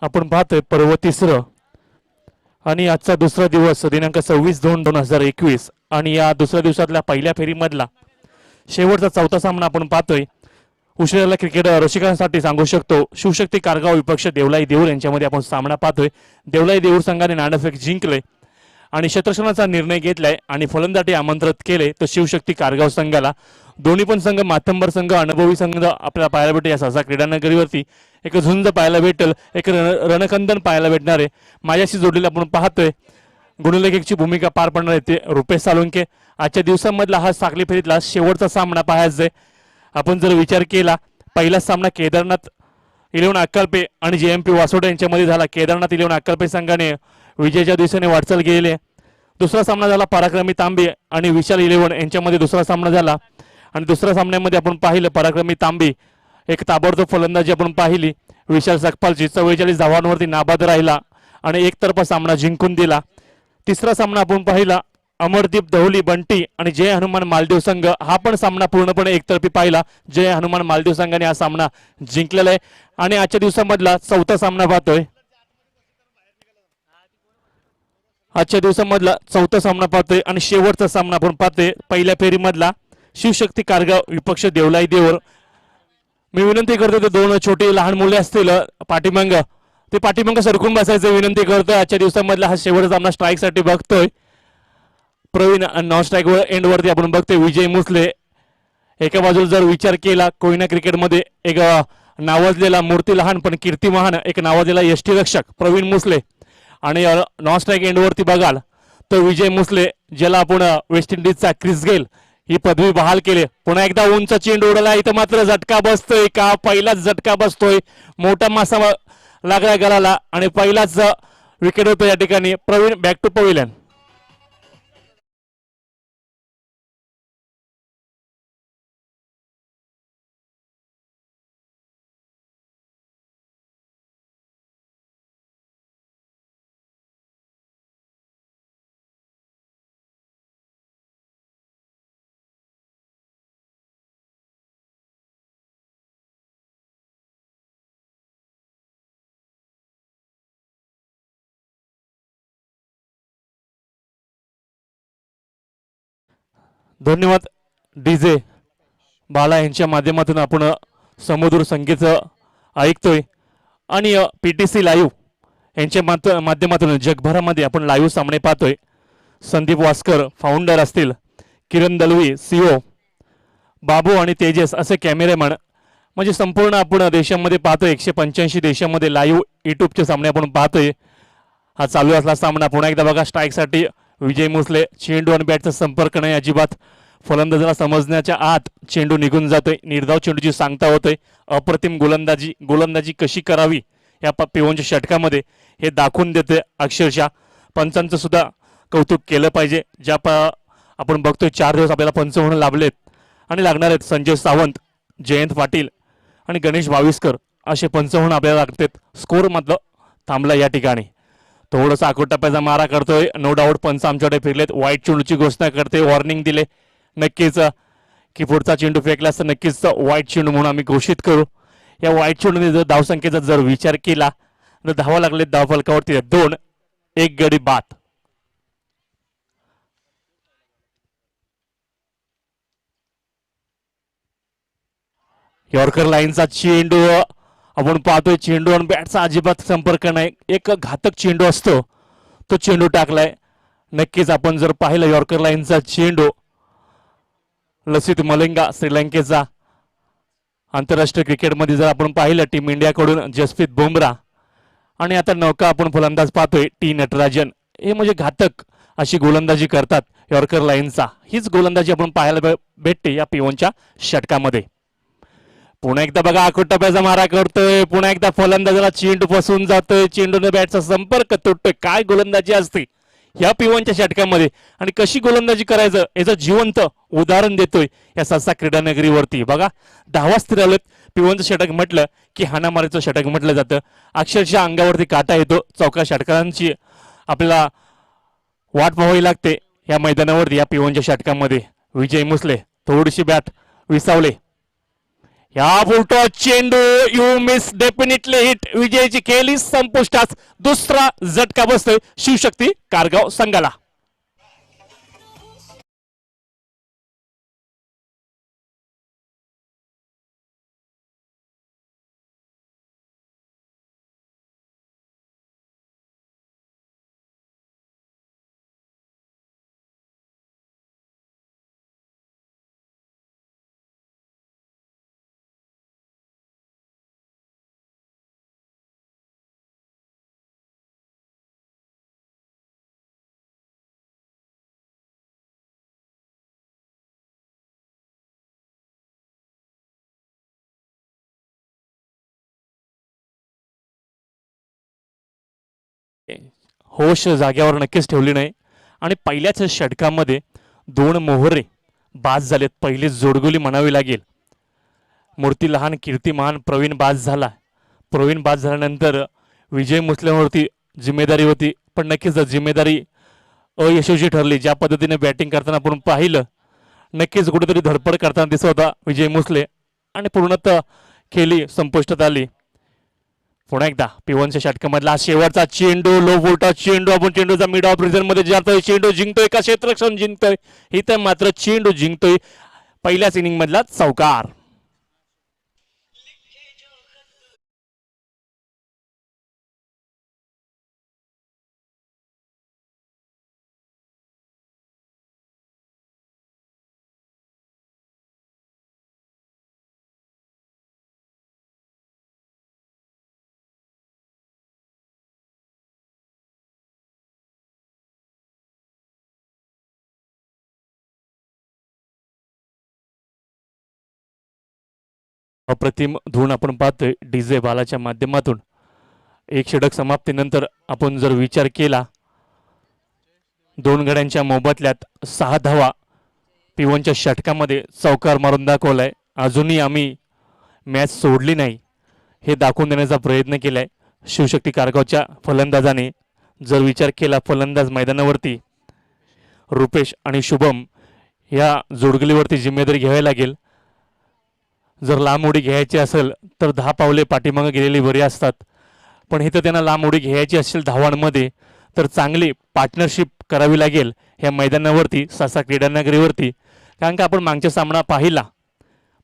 आपण पाहतोय पर्व तिसरं आणि आजचा दुसरा दिवस दिनांक 26/2/2021 आणि या दुसऱ्या दिवसातल्या पहिल्या फेरीमधला शेवटचा चौथा सामना आपण पाहतोय. उशिराला क्रिकेट रसिकांसाठी सांगू शकतो शिवशक्ती कारगाव विपक्ष देवलाई देऊर यांच्यामध्ये आपण सामना पाहतोय. देवलाई देऊर संघाने नाणेफेक जिंकले आणि क्षेत्ररक्षणाचा निर्णय घेतलाय आणि फलंदाजी आमंत्रित केले तर शिवशक्ती कारगाव संघाला. दोन्ही पण संघ मातंबर संघ अनुभवी संघ आपल्याला पाहायला भेटेल. या सहसा क्रीडानगरीवरती एक झुंज पाहायला भेटेल, एक रणकंदन पाहायला भेटणार आहे. माझ्याशी जोडलेला आपण पाहतोय गुणलेखकची भूमिका पार पाडणार आहे ते रुपेश साळुंके. आजच्या दिवसांमधला हा साखली फेरीतला शेवटचा सामना पाहायचा आहे. आपण जर विचार केला पहिला सामना केदारनाथ इलेव्हन अक्कलपे आणि JMP वासोटा यांच्यामध्ये झाला. केदारनाथ इलेव्हन अक्कलपे संघाने विजयाच्या दिशेने वाटचाल केलेली आहे. दुसरा सामना झाला पराक्रमी तांबे आणि विशाल इलेव्हन यांच्यामध्ये दुसरा सामना झाला आणि दुसऱ्या सामन्यामध्ये आपण पाहिलं पराक्रमी तांबे एक ताबडतोब फलंदाजी आपण पाहिली. विशाल सकपालची 44 धावांवरती नाबाद राहिला आणि एकतर्फा सामना जिंकून दिला. तिसरा सामना आपण पाहिला अमरदीप दहोली बंटी आणि जय हनुमान मालदेव संघ. हा पण सामना पूर्णपणे एकतर्फी पाहिला. जय हनुमान मालदेव संघाने हा सामना जिंकलेला आहे आणि आजच्या दिवसामधला चौथा सामना पाहतोय. आजच्या दिवसामधला चौथा सामना पाहतोय आणि शेवटचा सामना आपण पाहतोय पहिल्या फेरीमधला शिवशक्ती कारगाव विपक्ष देवलाई देऊर. मी विनंती करतो ते दोन छोटे लहान मुले असतील पाठीमांग ते पाठीमांग सरकून बसायचं विनंती करतोय. आजच्या दिवसामधला हा शेवटचा सामना स्ट्राईक साठी बघतोय. प्रवीण नॉन स्ट्राईक एंड वरती आपण बघतोय विजय मुसले. एका बाजूला जर विचार केला कोयना क्रिकेटमध्ये एक नावाजलेला मूर्ती लहान पण कीर्ती महान एक नावाजलेला यष्टीरक्षक प्रवीण मुसले आणि नॉन स्ट्राईक एंड वरती बघाल तर विजय मुसले ज्याला आपण वेस्ट इंडिजचा क्रिस गेल ही पदवी बहाल केली. पुन्हा एकदा उंच चेंडू उडला इथं मात्र झटका बसतोय का पहिलाच झटका बसतोय. मोठा मासा लागला गळाला आणि पहिलाच विकेट होतो या ठिकाणी. Praveen back to pavilion. धन्यवाद DJ बाला यांच्या माध्यमातून आपण समोदूर संगीत ऐकतोय आणि PTC लाईव्ह यांच्या माध्यमातून जगभरामध्ये आपण लाईव्ह सामने पाहतोय. संदीप वास्कर फाउंडर असतील, किरण दलवी CEO, बाबू आणि तेजस असे कॅमेरेमॅन म्हणजे संपूर्ण आपण देशामध्ये पाहतोय. 185 देशामध्ये लाईव्ह यूट्यूबचे सामने आपण पाहतोय. हा चालू असला सामना पुन्हा एकदा बघा स्ट्राईकसाठी विजय मुसले. चेंडू आणि बॅटचा संपर्क नाही अजिबात. फलंदाजाला समजण्याच्या आत चेंडू निघून जातोय. निर्धाव चेंडूची सांगता होतोय. अप्रतिम गोलंदाजी कशी करावी या पिवनच्या षटकामध्ये हे दाखवून देते. अक्षरशः पंचांचं सुद्धा कौतुक केलं पाहिजे. आपण बघतोय 4 दिवस आपल्याला पंच म्हणून लाभलेत आणि लागणार आहेत. संजय सावंत, जयंत पाटील आणि गणेश भाविस्कर असे पंच म्हणून आपल्याला लागतात. स्कोर मात्र थांबला या ठिकाणी. थोडंसं आकोटप्प्याचा मारा करतोय. नो डाऊट पंच आमच्याकडे फिरलेत. वाईट चेंडूची घोषणा करते, वॉर्निंग दिले नक्कीच की पुढचा चेंडू फेकला तर नक्कीच वाईट चेंडू म्हणून आम्ही घोषित करू. या वाईट चेंडूने जर धावसंख्येचा जर विचार केला तर धावा लागले धावफलकावरती 2, 1 गडी बाद. यॉर्कर लाईनचा चेंडू आपण पाहतोय. चेंडू आणि बॅटचा अजिबात संपर्क नाही. एक घातक चेंडू असतो तो चेंडू टाकलाय. नक्कीच आपण जर पाहिलं यॉर्कर लाईनचा चेंडू लसित मलिंगा श्रीलंकेचा आंतरराष्ट्रीय क्रिकेटमध्ये जर आपण पाहिलं टीम इंडियाकडून जसप्रीत बुमराह आणि आता नौका आपण फलंदाज पाहतोय T नटराजन. हे म्हणजे घातक अशी गोलंदाजी करतात यॉर्कर लाईनचा. हीच गोलंदाजी आपण पाहायला भेटते या पिवनच्या षटकामध्ये. पुन्हा एकदा बघा आकोटप्प्याचा मारा करतोय. पुन्हा एकदा फलंदाजाला चेंडू फसवून जातोय. चेंडूने बॅटचा संपर्क तुटतोय. काय गोलंदाजी असते या पिवनच्या षटकामध्ये आणि कशी गोलंदाजी करायचं याचं जिवंत उदाहरण देतोय या ससा क्रीडानगरीवरती. बघा 10 स्थिरावलेत. पिवनचं षटक म्हटलं की हाणामारीचं षटक म्हटलं जातं. अक्षरशः अंगावरती काटा येतो. चौका षटकांची आपल्याला वाट पाहावी लागते या मैदानावरती. या पिवनच्या षटकामध्ये विजय मुसले थोडीशी बॅट विसावले. या फुलटॉस चेंडू यू मिस डेफिनेटली हिट. विजयची खेळी संपुष्टात. दुसरा झटका बसतोय शिवशक्ती कारगाव संघाला. होश जाग्यावर नक्कीच ठेवली नाही आणि पहिल्याच षटकामध्ये दोन मोहरे बाद झालेत. पहिली जोडगोली म्हणावी लागेल. मूर्ती लहान कीर्तिमान प्रवीण बाद झाला. प्रवीण बाद झाल्यानंतर विजय मुसलेवरती जिम्मेदारी होती, पण नक्कीच जिम्मेदारी अयशस्वी ठरली. ज्या पद्धतीने बॅटिंग करताना आपण पाहिलं, नक्कीच कुठेतरी धडपड करताना दिसत होता विजय मुसले आणि पूर्णतः खेळी संपुष्टात आली. पुन्हा एकदा पिवनच्या षटकामधला शेवटचा चेंडू, लो व्होल्टा चेंडू. आपण चेंडूचा मिड ऑफ रिझन मध्ये जातोय. चेंडू जिंकतोय का क्षेत्ररक्षण जिंकतोय? इथं मात्र चेंडू जिंकतोय. पहिल्याच इनिंग मधला चौकार. अप्रतिम धून आपण पाहतोय डीजे बालाच्या माध्यमातून. एक षटक समाप्तीनंतर आपण जर विचार केला, दोन गड्यांच्या मोबदल्यात 6 धावा पिवनच्या षटकामध्ये चौकार मारून दाखवलाय. अजूनही आम्ही मॅच सोडली नाही हे दाखवून देण्याचा प्रयत्न केलाय शिवशक्ती कारगावच्या फलंदाजाने. जर विचार केला, फलंदाज मैदानावरती रुपेश आणि शुभम या जोडगलीवरती जिम्मेदारी घ्यावी लागेल. जर लांब उडी घ्यायची असेल तर 10 पावले पाठीमागे गेलेली बरी असतात, पण इथं त्यांना लांब उडी घ्यायची असेल धावांमध्ये तर चांगली पार्टनरशिप करावी लागेल ह्या मैदानावरती, सासा क्रीडानगरीवरती. कारण का आपण मागचा सामना पाहिला,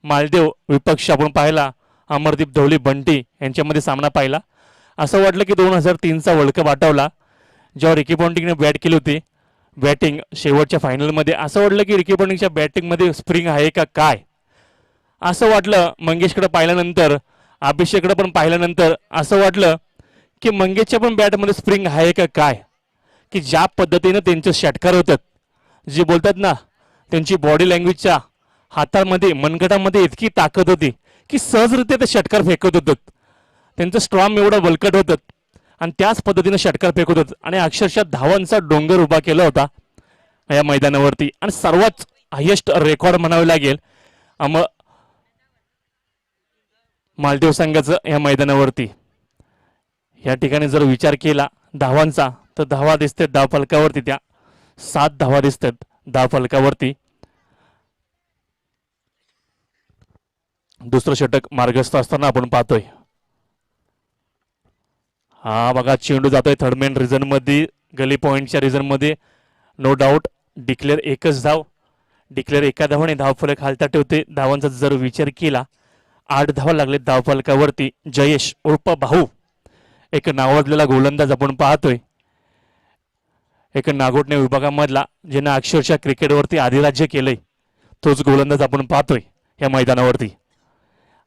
मालदेव विपक्ष आपण पाहिला, अमरदीप धवली बंटी यांच्यामध्ये सामना पाहिला. असं वाटलं की 2003चा वर्ल्ड कप आठवला, जेव्हा रिकी पॉन्टिंगने बॅट केली होती बॅटिंग शेवटच्या फायनलमध्ये. असं वाटलं की रिकी पॉन्टिंगच्या बॅटिंगमध्ये स्प्रिंग आहे का काय, असं वाटलं. मंगेशकडे पाहिल्यानंतर, अभिषेककडे पण पाहिल्यानंतर असं वाटलं की मंगेशच्या पण बॅटमध्ये स्प्रिंग आहे का काय, की ज्या पद्धतीनं त्यांचे षटकार होतात, जे बोलतात ना, त्यांची बॉडी लँग्वेजच्या हातामध्ये मनगटामध्ये इतकी ताकद होती की सहजरित्या ते षटकार फेकत होतात. त्यांचं स्ट्रॉम एवढं बलकट होतं आणि त्याच पद्धतीनं षटकार फेकत होतं आणि अक्षरशः धावांचा डोंगर उभा केला होता या मैदानावरती. आणि सर्वात हायेस्ट रेकॉर्ड म्हणावे लागेल मालदीव संघाचं या मैदानावरती. या ठिकाणी जर विचार केला धावांचा तर धावा दिसते धावफलकावरती, त्या 7 धावा दिसतात धावफलकावरती. दुसरं षटक मार्गस्थ असताना आपण पाहतोय. हा बघा चेंडू जातोय थर्डमॅन रिझन मध्ये, गली पॉइंटच्या रिझन मध्ये. नो डाऊट डिक्लेअर एकच धाव, डिक्लेअर एका धावाने धावफलक हालता ठेवते. धावांचा जर विचार केला 8 धावा लागले धावफलकावरती. जयेश उर्फ भाऊ, एक नावाजलेला गोलंदाज आपण पाहतोय, एक नागोठणे विभागामधला, ज्यानं अक्षरशः क्रिकेटवरती अधिराज्य केलंय, तोच गोलंदाज आपण पाहतोय या मैदानावरती.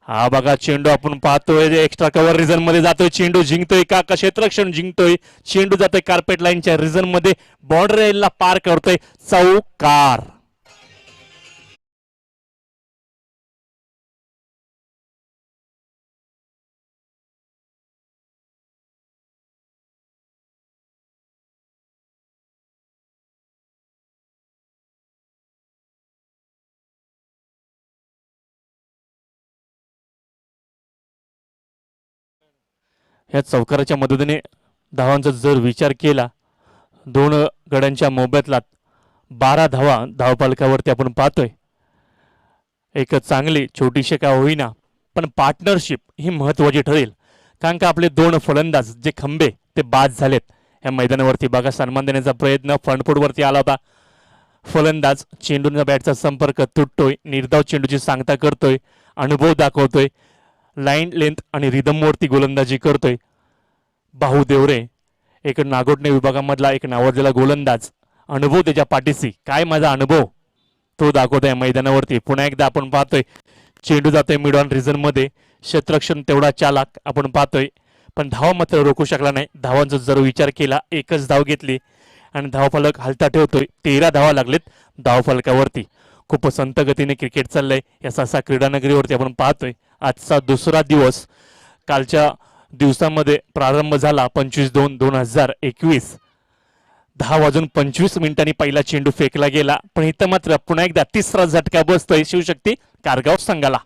हा बघा चेंडू आपण पाहतोय एक्स्ट्रा कव्हर रिझन मध्ये जातोय. चेंडू जिंकतोय का क्षेत्ररक्षण जिंकतोय? चेंडू जातोय कार्पेट लाईनच्या रिझन मध्ये, बॉर्डर लाईनला पार करतोय. चौकार. या चौकाराच्या मदतीने धावांचा जर विचार केला, दोन गड्यांच्या मोबदल्यात 12 धावा धावफलकावरती आपण पाहतोय. एक चांगली छोटीशी का होईना पण पार्टनरशिप ही महत्त्वाची ठरेल, कारण का आपले दोन फलंदाज जे खंबे ते बाद झालेत या मैदानावरती. बघा, सन्मान देण्याचा प्रयत्न फ्रंटफूटवरती आला होता फलंदाज. चेंडूचा बॅटचा संपर्क तुटतोय, निर्धाव चेंडूची सांगता करतोय, अनुभव दाखवतोय, लाईन लेंथ आणि रिदमवरती गोलंदाजी करतोय. बाहू देवरे एक नागोठणे विभागामधला एक नावाजलेला गोलंदाज, अनुभव त्याच्या पाठीशी. काय माझा अनुभव तो दाखवतोय मैदानावरती. पुन्हा एकदा आपण पाहतोय चेंडू जातोय मिड ऑन रिझन मध्ये, क्षेत्ररक्षण तेवढा चालाक आपण पाहतोय, पण धाव मात्र रोखू शकला नाही. धावांचा जर विचार केला, एकच धाव घेतली आणि धावफलक हलता ठेवतोय. 13 धावा लागलेत धावफलकावरती. खूप संत गतीने क्रिकेट चाललंय या सासा क्रीडानगरीवरती आपण पाहतोय. आजचा दुसरा दिवस कालच्या दिवसामध्ये प्रारंभ झाला 25/2/2021. 10:25 पहिला चेंडू फेकला गेला, पण इथं मात्र पुन्हा एकदा तिसरा झटका बसतोय शिवशक्ती कारगाव संघाला.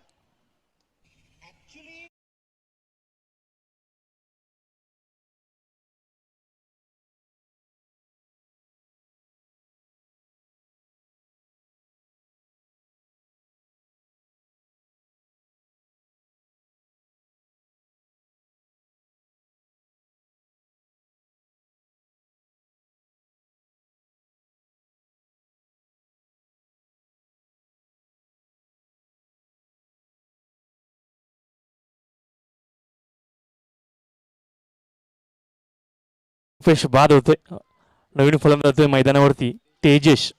फेश बाद होतोय, नवीन फलंदाज मैदानावरती तेजेश.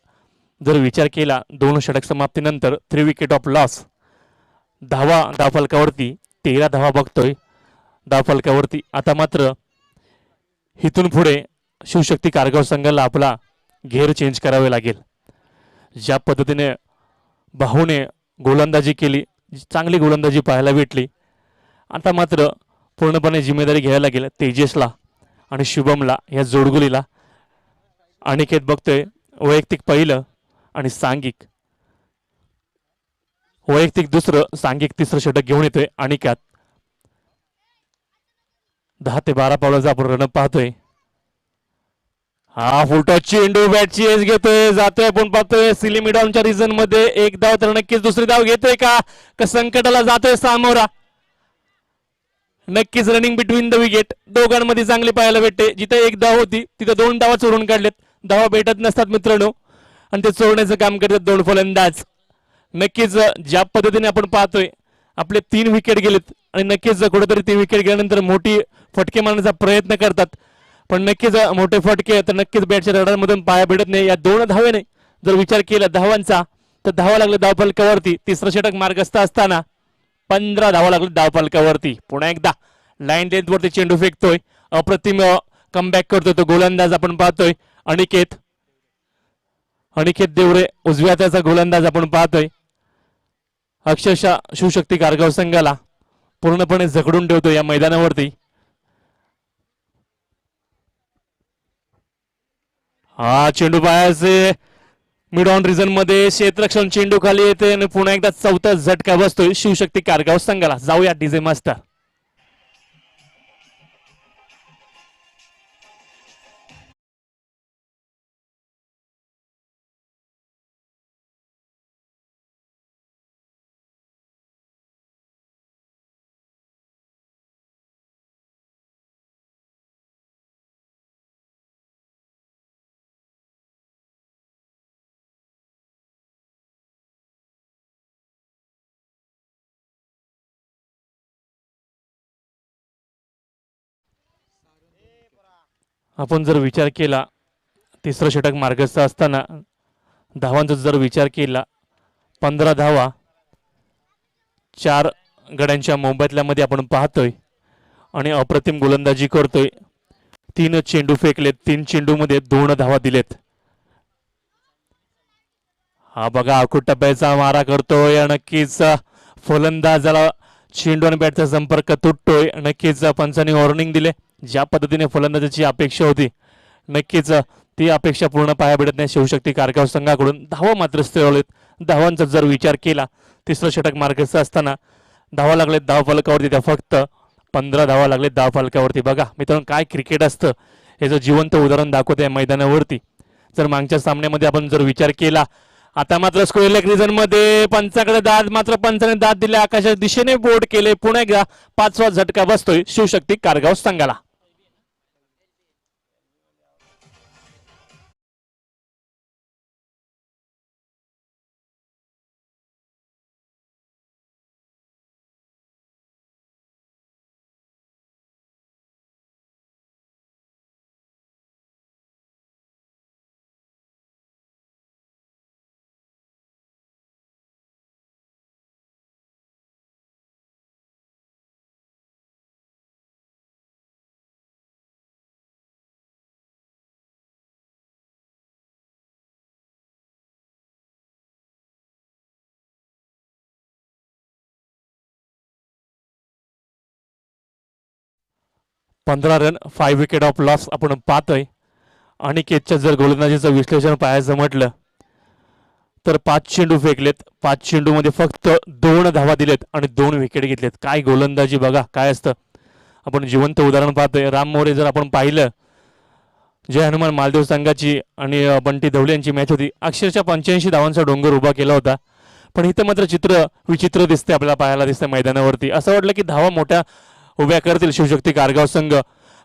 जर विचार केला 2 षटक समाप्तीनंतर 3 विकेट ऑफ लॉस. धावफलकावरती 13 धावा बघतोय धावफलकावरती. आता मात्र इथून पुढे शिवशक्ती कारगाव संघाला आपला घेर चेंज करावे लागेल. ज्या पद्धतीने बाहूने गोलंदाजी केली, चांगली गोलंदाजी पाहायला भेटली, आता मात्र पूर्णपणे जिम्मेदारी घ्यायला लागेल तेजेशला आणि शुभमला या जोडगुलीला. अनिकेत बघतोय वैयक्तिक पहिलं आणि सांघिक वैयक्तिक दुसरं, सांघिक तिसरं षटक घेऊन येतोय अनिकेत. 10 ते 12 पावलाचा आपण रन पाहतोय. हा फुलटॉस चेंडू बॅटची एज घेतोय, जातोय आपण पाहतोय सिली मिडॉनच्या रिझन मध्ये. एक धाव तर नक्कीच दुसरी धाव घेतोय का संकटाला जातोय सामोरा. नक्कीच रनिंग बिटवीन द विकेट दोघांमध्ये चांगली पाहायला भेटते. जिथे एक धाव होती तिथे 2 धावा चोरून काढलेत. धावा भेटत नसतात मित्रांनो, आणि ते चोरण्याचं काम करतात 2 फलंदाज. नक्कीच ज्या पद्धतीने आपण पाहतोय आपले 3 विकेट गेलेत, आणि नक्कीच कुठेतरी 3 विकेट गेल्यानंतर मोठी फटके मारण्याचा प्रयत्न करतात, पण नक्कीच मोठे फटके तर नक्कीच बॅटच्या रडारमधून पाया भेटत नाही. या 2 धावेने जर विचार केला धावांचा तर धावा लागले धावफलकावरती. तिसरं षटक मार्गस्थ असताना 15 धावा लागले धावफलकावरती. पुन्हा एकदा लाईन लेंथ वरती चेंडू फेकतोय, अप्रतिम कमबॅक करतोय तो गोलंदाज आपण पाहतोय अनिकेत देवरे. उजव्या हाताचा गोलंदाज आपण पाहतोय. अक्षरशः शिवशक्ती कारगाव संघाला पूर्णपणे झगडून ठेवतो या मैदानावरती. हा चेंडू पायाचे मिड ऑन रिझन मध्ये, क्षेत्ररक्षण चेंडू खाली येते आणि पुन्हा एकदा चौथा झटका बसतोय शिवशक्ती कारगाव संघाला. जाऊया डीजे मास्टर. आपण जर विचार केला तिसरं षटक मार्गस्थ असताना धावांचा जर विचार केला 15 धावा 4 गड्यांच्या मोबदल्यामध्ये आपण पाहतोय, आणि अप्रतिम गोलंदाजी करतोय. 3 चेंडू फेकलेत, 3 चेंडूमध्ये 2 धावा दिलेत. हा बघा अकुट टप्प्याचा मारा करतोय, नक्कीच फलंदाजाला चेंडू आणि बॅटचा संपर्क तुटतोय. नक्कीच पंचांनी वॉर्निंग दिले. ज्या पद्धतीने फलंदाजाची अपेक्षा होती नक्कीच ती अपेक्षा पूर्ण पाया भेटत नाही शिवशक्ती कारगाव संघाकडून. धावा मात्र स्थिरवलेत. धावांचा जर विचार केला तिसरं षटक मार्गस्थ असताना धावा लागलेत धावफलकावरती, त्या फक्त 15 धावा लागलेत धावफलकावरती. बघा मित्रांनो काय क्रिकेट असतं याचं जिवंत उदाहरण दाखवत आहे मैदानावरती. जर मागच्या सामन्यामध्ये आपण जर विचार केला आता मात्र स्क्वेअर लेग रिजन मध्ये पंचाकडे दाद, मात्र पंचाने दाद दिले, आकाशाच्या दिशेने बोर्ड केले. पुन्हा एकदा 5वा झटका बसतोय शिवशक्ती कारगाव संघाला. पंधरा रन 5 विकेट ऑफ लॉस आपण पाहतोय. अनिकेतच्या जर गोलंदाजीचं विश्लेषण पाहायचं म्हटलं तर 5 चेंडू फेकलेत, 5 चेंडूमध्ये फक्त 2 धावा दिलेत आणि 2 विकेट घेतलेत. काय गोलंदाजी बघा काय असतं. आपण जिवंत उदाहरण पाहतोय. राम मोरे जर आपण पाहिलं, जय हनुमान मालदेव संघाची आणि बंटी धवले यांची मॅच होती. अक्षरशः 85 धावांचा डोंगर उभा केला होता. पण इथं मात्र चित्र विचित्र दिसते, आपल्याला पाहायला दिसतं मैदानावरती. असं वाटलं की धावा मोठ्या उभ्या करतील शिवशक्ती कारगाव संघ,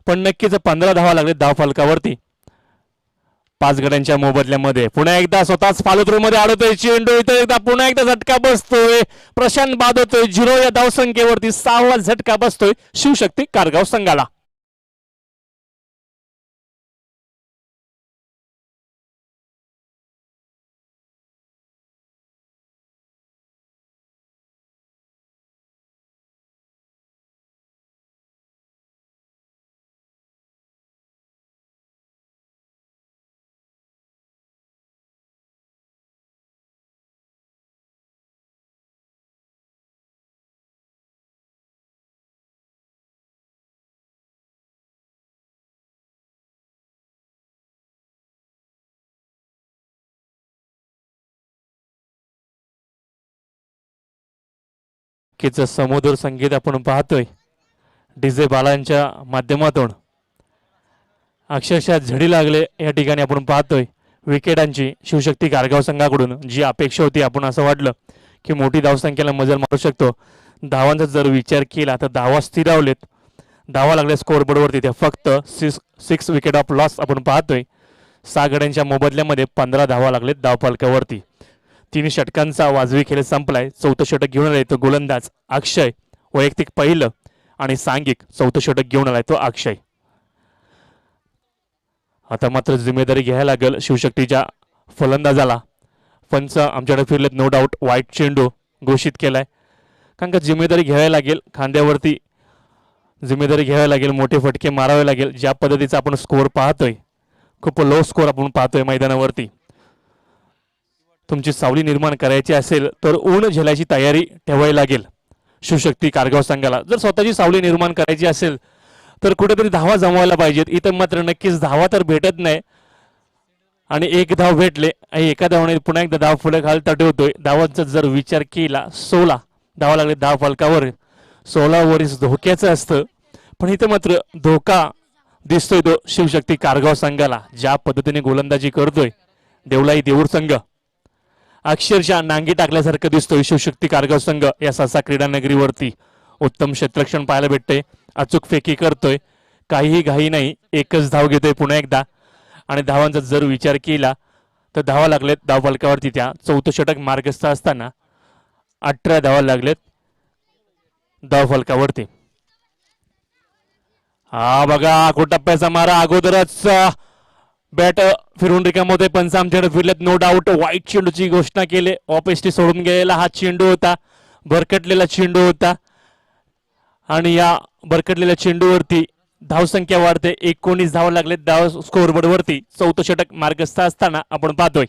पण नक्कीच 15 धावा लागले धाव फलकावरती 5 गड्यांच्या मोबदल्यामध्ये. पुन्हा एकदा स्वतःच फॉलो मध्ये अडवतोय चेंडू. इथं एकदा पुन्हा एकदा झटका बसतोय. प्रशांत बाद होतोय 0 या धावसंख्येवरती. 6वा झटका बसतोय शिवशक्ती कारगाव संघाला. समोदर संगीत आपण पाहतोय डीजे बालांच्या माध्यमातून. अक्षरशः झडी लागले या ठिकाणी आपण पाहतोय विकेटांची शिवशक्ती कारगाव संघाकडून. जी अपेक्षा होती, आपण असं वाटलं की मोठी धावसंख्येला मजल मारू शकतो. धावांचा जर विचार केला तर धावा स्थिरावलेत, धावा लागल्या स्कोअरबोर्डवरती. त्या फक्त 6 विकेट ऑफ लॉस आपण पाहतोय. 6 गड्यांच्या मोबदल्यामध्ये 15 धावा लागलेत धाव फलकावरती. 3 षटकांचा वाजवी खेळ संपलाय. 4थं षटक घेऊन आलाय तो गोलंदाज अक्षय, वैयक्तिक पहिलं, आणि सांघिक 4थं षटक घेऊन आलाय तो अक्षय. आता मात्र जिम्मेदारी घ्यायला लागेल शिवशक्तीच्या फलंदाजाला. पंच आमच्याकडे फिरलेत नो डाऊट. वाईट चेंडू घोषित केलाय, कारण का जिम्मेदारी घ्यावी लागेल, खांद्यावरती जिम्मेदारी घ्यावी लागेल, मोठे फटके मारावे लागेल. ज्या पद्धतीचा आपण स्कोअर पाहतोय, खूप लो स्कोअर आपण पाहतोय मैदानावरती. तुमची सावली निर्माण करायची असेल तर ऊन झेलायची तयारी ठेवावी लागेल शिवशक्ती कारगाव संघाला. जर स्वतःची सावली निर्माण करायची असेल तर कुठेतरी धावा जमवायला पाहिजेत. इथं मात्र नक्कीच धावा तर भेटत नाही, आणि 1 धाव भेटले आणि एका धावाने पुन्हा एकदा धाव फुले खाली तटवतोय. धावांचा जर विचार केला 16 धावा लागले धाव फलकावर. 16 वरीस धोक्याचं असतं, पण इथं मात्र धोका दिसतोय तो शिवशक्ती कारगाव संघाला. ज्या पद्धतीने गोलंदाजी करतोय देवलाई देऊर संघ, अक्षरशः नांगी टाकल्यासारखं दिसतोय शिवशक्ती कारगाव संघ या सासा क्रीडा नगरीवरती. उत्तम क्षेत्ररक्षण पाहायला भेटतंय, अचूक फेकी करतोय, काहीही घाई नाही. 1च धाव घेतोय पुन्हा एकदा. आणि धावांचा जर विचार केला तर धावा लागलेत धाव फलकावरती. त्या 4थं षटक मार्गस्थ असताना 18 धावा लागलेत धाव फलकावरती. हा बघा टप्प्याचा मारा अगोदरच बॅट फिरून रिकाम होते. पंच आमच्याकडे फिरलेत नो डाऊट. वाईट चेंडूची घोषणा केली. ऑपेस्टी सोडून गेलेला हा चेंडू होता, भरकटलेला चेंडू होता, आणि या भरकटलेल्या चेंडूवरती धावसंख्या वाढते. 19 धावा लागले धाव स्कोअरबोर्डवरती. 4थं षटक मार्गस्थ असताना आपण पाहतोय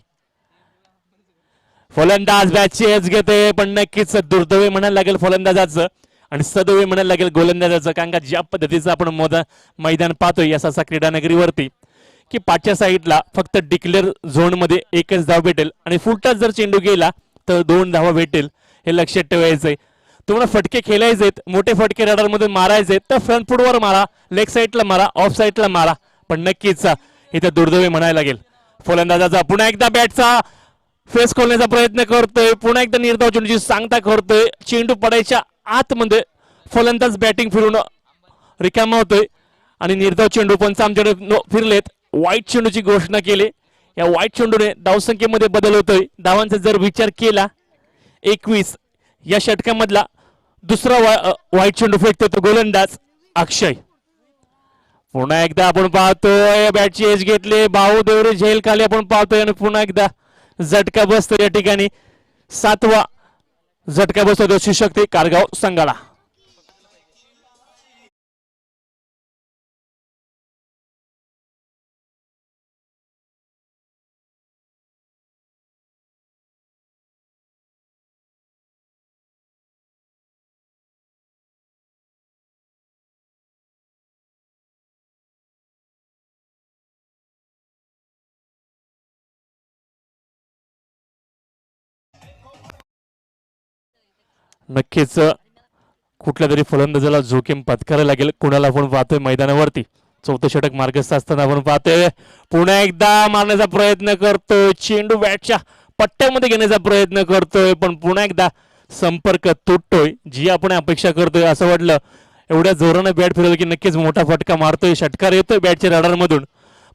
फलंदाज बॅटची एज घेते, पण नक्कीच दुर्दैवी म्हणायला लागेल फलंदाजाचं आणि सदैवी म्हणायला लागेल गोलंदाजाचं. कारण का ज्या पद्धतीचं आपण मैदान पाहतोय या सासा क्रीडा नगरीवरती, की पाठच्या साईडला फक्त डिक्लेअर झोन मध्ये 1च धाव भेटेल, आणि फुलटाच जर चेंडू गेला तर 2 धावा भेटेल. हे लक्षात ठेवायचंय. तुम्हाला फटके खेळायचेत, मोठे फटके रडार मध्ये मारायचे तर फ्रंट फुटवर मारा, लेग साईडला मारा, ऑफ साईडला मारा, पण नक्कीच इथं दुर्दैवी म्हणायला लागेल फलंदाजाचा. पुन्हा एकदा बॅटचा फेस खोलण्याचा प्रयत्न करतोय, पुन्हा एकदा निर्धाव चेंडूची सांगता करतोय, चेंडू पडायच्या आतमध्ये फलंदाज बॅटिंग फिरून रिकामा होतोय आणि निर्धाव चेंडू पंच आमच्याकडे फिरलेत. वाईट चेंडूची घोषणा केली. या वाईट चेंडूने धावसंख्येमध्ये बदल होतोय. धावांचा जर विचार केला 21 या षटकामधला दुसरा वाईट चेंडू फेकतो तो गोलंदाज अक्षय. पुन्हा एकदा आपण पाहतोय बॅटची एज घेतली, भाऊ देवरे झेल खाली आपण पाहतोय आणि पुन्हा एकदा झटका बसतो या ठिकाणी. 7वा झटका बसतो शिवशक्ती कारगाव संघाला. नक्कीच कुठल्या तरी फलंदाजाला जोखीम पत्करायला लागेल. कुणाला आपण पाहतोय मैदानावरती चौथं षटक मार्गस्थ असताना आपण पाहतोय पुन्हा एकदा मारण्याचा प्रयत्न करतोय, चेंडू बॅटच्या पट्ट्यामध्ये घेण्याचा प्रयत्न करतोय, पण पुन्हा एकदा संपर्क तुटतोय. जी आपण अपेक्षा करतोय असं वाटलं एवढ्या जोरानं बॅट फिरवलं की नक्कीच मोठा फटका मारतोय, षटकार येतोय बॅटच्या रडारमधून,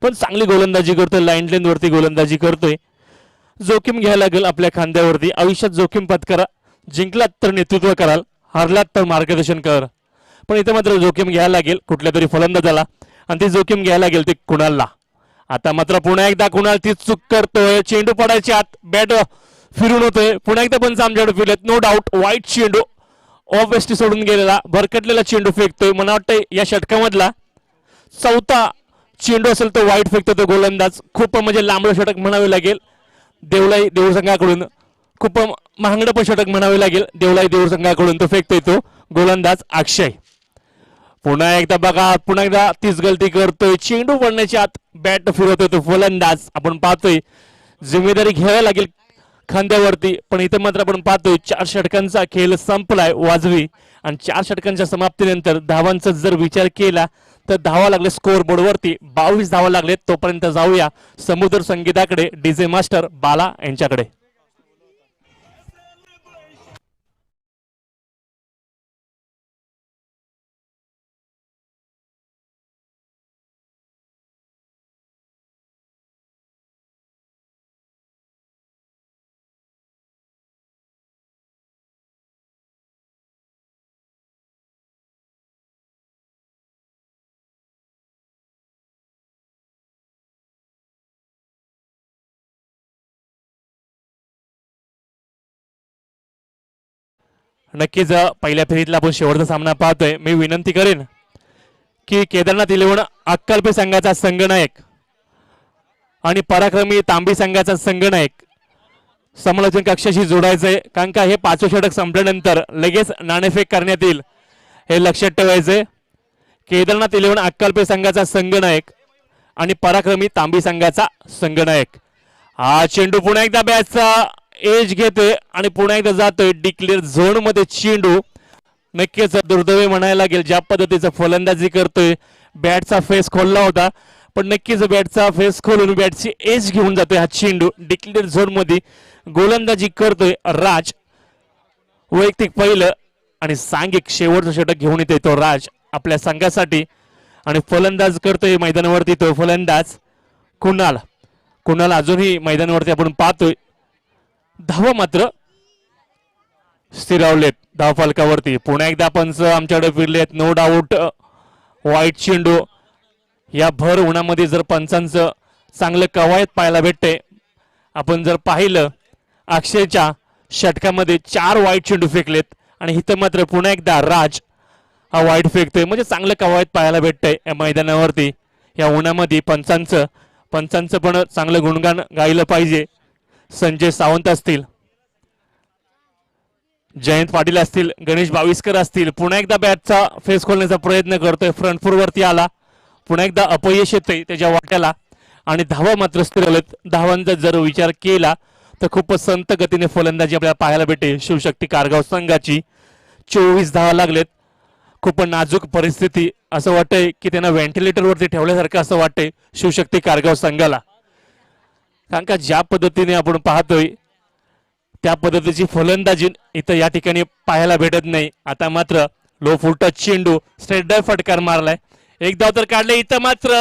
पण चांगली गोलंदाजी करतोय, लाईन लेन वरती गोलंदाजी करतोय. जोखीम घ्यायला लागेल आपल्या खांद्यावरती. आयुष्यात जोखीम पत्करा, जिंकलात तर नेतृत्व कराल, हारलात तर मार्गदर्शन कर, पण इथे मात्र जोखीम घ्यायला लागेल कुठल्या तरी फलंदाजाला आणि ती जोखीम घ्यायला लागेल ते कुणालला. आता मात्र पुन्हा एकदा कुणाल ती चूक करतोय, चेंडू पडायच्या आत बॅट फिरून होतोय. पुन्हा एकदा पण आमच्याकडे फिरलेत, नो डाऊट वाईट चेंडू ऑफ वेस्टी सोडून गेलेला भरकटलेला चेंडू फेकतोय. मला वाटतं या षटकामधला चौथा चेंडू असेल तो वाईट फेकतो तो गोलंदाज. खूप म्हणजे लांबलं षटक म्हणावे लागेल देवलाई देऊळ संघाकडून, खूप महागडं षटक म्हणावे लागेल देवलाई देऊळ संघाकडून. तो फेकतोय तो गोलंदाज अक्षय. पुन्हा एकदा बघा, पुन्हा एकदा तीच गलती करतोय, चेंडू पडण्याच्या आत बॅट फिरवतोय तो फलंदाज. आपण पाहतोय जिम्मेदारी घ्यावी लागेल खांद्यावरती, पण इथे मात्र आपण पाहतोय 4 षटकांचा खेळ संपलाय वाजवी आणि 4 षटकांच्या समाप्तीनंतर धावांचा जर विचार केला तर धावा लागले स्कोअर बोर्डवरती 22 धावा लागले. तोपर्यंत जाऊया समुद्र संगीताकडे, डीजे मास्टर बाला यांच्याकडे. नक्कीच पहिल्या फेरीतला आपण शेवटचा सामना पाहतोय. मी विनंती करेन की केदारनाथ 11 अक्कलपे संघाचा संघनायक आणि पराक्रमी तांबी संघाचा संघनायक समालोचन कक्षाशी जोडायचंय, कारण का हे 5वं षटक संपल्यानंतर लगेच नाणेफेक करण्यात येईल, हे लक्षात ठेवायचंय. केदारनाथ 11 अक्कलपे संघाचा संघनायक आणि पराक्रमी तांबी संघाचा संघनायक. हा चेंडू पुन्हा एकदा बॅटचा एज घेतोय आणि पुन्हा एकदा जातोय डिक्लेअर झोन मध्ये चेंडू. नक्कीच दुर्दैवी म्हणायला लागेल ज्या पद्धतीचं फलंदाजी करतोय. बॅटचा फेस खोलला होता, पण नक्कीच बॅटचा फेस खोलून बॅटची एज घेऊन जातोय हा चेंडू. डिक्लेअर झोन मध्ये गोलंदाजी करतोय राज. वैयक्तिक पहिलं आणि सांघिक शेवटचं षटक घेऊन येतोय तो राज आपल्या संघासाठी आणि फलंदाज करतोय मैदानावरती तो फलंदाज कुणाल. कुणाल अजूनही मैदानावरती आपण पाहतोय. धावा मात्र स्थिरावलेत धाव फलकावरती. पुन्हा एकदा पंच आमच्याकडे फिरलेत, नो डाऊट वाईट चेंडू. या भर उन्हामध्ये जर पंचांचं चांगलं कवायत पाहायला भेटते. आपण जर पाहिलं अक्षयच्या षटकामध्ये 4 वाईट चेंडू फेकलेत आणि इथं मात्र पुन्हा एकदा राज हा वाईट फेकतोय, म्हणजे चांगलं कवायत पाहायला भेटतंय या मैदानावरती. या उन्हामध्ये पंचांचं पण चांगलं गुणगान गायलं पाहिजे. संजय सावंत असतील, जयंत पाटील असतील, गणेश बाविस्कर असतील. पुन्हा एकदा बॅटचा फेस खोलण्याचा प्रयत्न करतोय, फ्रंट फूट वरती आला, पुन्हा एकदा अपयश येतंय त्याच्या वाट्याला आणि धावा मात्र स्थिरवलेत. धावांचा जर विचार केला तर खूप संत गतीने फलंदाजी आपल्याला पाहायला भेटेल शिवशक्ती कारगाव संघाची. 24 धावा लागलेत. खूप नाजूक परिस्थिती, असं वाटतंय की त्यांना व्हेंटिलेटरवरती ठेवल्यासारखं असं वाटतंय शिवशक्ती कारगाव संघाला. कारण का ज्या पद्धतीने आपण पाहतोय त्या पद्धतीची फलंदाजी इथं या ठिकाणी पाहायला भेटत नाही. आता मात्र लो फुलटच चेंडू स्ट्रेट ड्राइव्ह फटकार मारलाय. एक धाव तर काढले. इथं मात्र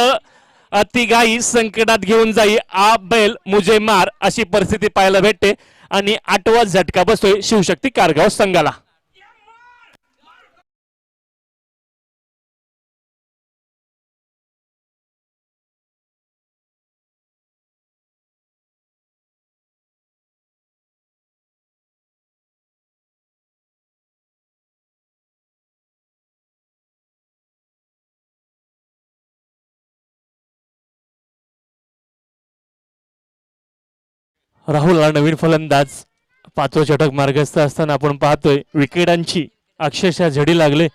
अतिघाई संकटात घेऊन जाई आ बैल मुझे मार अशी परिस्थिती पाहायला भेटते आणि 8वा झटका बसतोय शिवशक्ती कारगाव संघाला. राहुल नवीन फलंदाज 5वं षटक मार्गस्थ असताना आपण पाहतोय विकेटांची अक्षरशः झडी लागले.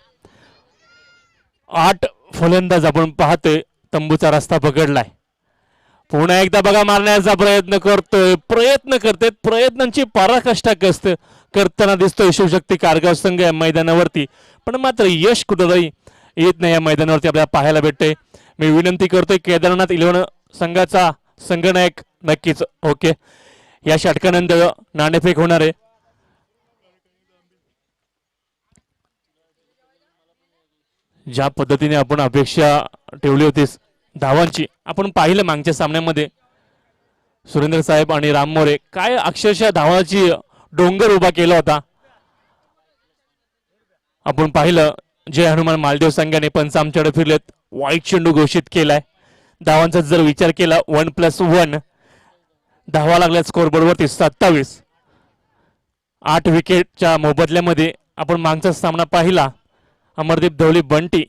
8 फलंदाज आपण पाहतोय तंबूचा रस्ता पकडलाय. पुन्हा एकदा बघा मारण्याचा प्रयत्न करतोय. प्रयत्नांची पराकाष्ठा करताना दिसतोय शिवशक्ती कारगाव संघ या मैदानावरती. पण मात्र यश कुठंही येत नाही या मैदानावरती आपल्याला पाहायला भेटते. मी विनंती करतोय केदारनाथ 11 संघाचा संघनायक नक्कीच ओके. या षटकानंतर नाणेफेक होणार आहे. ज्या पद्धतीने आपण अपेक्षा ठेवली होती धावांची आपण पाहिलं मागच्या सामन्यामध्ये सुरेंद्र साहेब आणि राम मोरे काय अक्षरशः धावांची डोंगर उभा केला होता. आपण पाहिलं जय हनुमान मालदेव संघाने पंच आमच्याकडे फिरलेत. वाईट चेंडू घोषित केलाय. धावांचा जर विचार केला 1+1 धावा लागल्या स्कोरबोर्ड वरती 27. 8 विकेटच्या मोबदल्यामध्ये आपण मागचा सामना पाहिला. अमरदीप धवली बंटी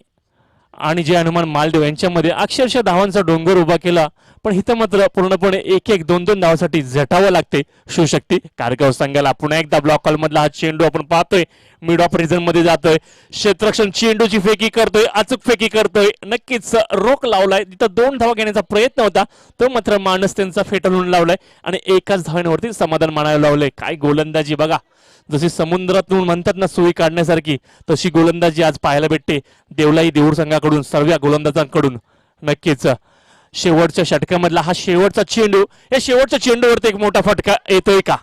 आणि जय हनुमान मालदेव यांच्यामध्ये अक्षरशः धावांचा डोंगर उभा केला. पण इथं मात्र पूर्णपणे 1-1 2-2 धावांसाठी झटावं लागते शिवशक्ती कारगाव संघाला. पुन्हा एकदा ब्लॉक कॉल मधला हा चेंडू आपण पाहतोय मिड ऑफ रिझन मध्ये जातोय. क्षेत्ररक्षण चेंडूची फेकी करतोय. अचूक फेकी करतोय. नक्कीच रोख लावलाय. तिथं 2 धावा घेण्याचा प्रयत्न होता तो मात्र माणूस त्यांचा फेटाळून लावलाय आणि एकाच धावांवरती समाधान मानायला लावलंय. काय गोलंदाजी बघा. जशी समुद्रातून म्हणतात ना सुई काढण्यासारखी तशी गोलंदाजी आज पाहायला भेटते देवलाई देऊर संघाकडून सर्व गोलंदाजांकडून. नक्कीच शेवटच्या षटकामधला हा शेवटचा चेंडू. या शेवटच्या चेंडूवरती एक मोठा फटका येतोय का.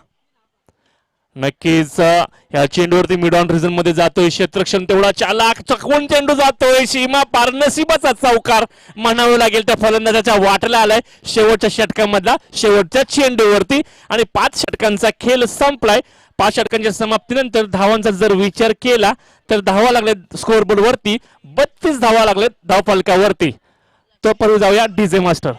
नक्कीच या चेंडूवरती मिड ऑन रिझन मध्ये जातोय. क्षेत्ररक्षण तेवढा चालाक चकवून चेंडू जातोय. सीमा पार नशिबाचा चौकार म्हणावं लागेल त्या फलंदाजाच्या वाटला आलाय शेवटच्या षटकामधला शेवटच्या चेंडूवरती. आणि 5 षटकांचा खेळ संपलाय. 5 षटकांच्या समाप्तीनंतर धावांचा जर विचार केला तर धावा लागले स्कोरबोर्ड वरती 32 धावा लागले धावफलकावरती. तो परत जाऊया डीजे मास्टर.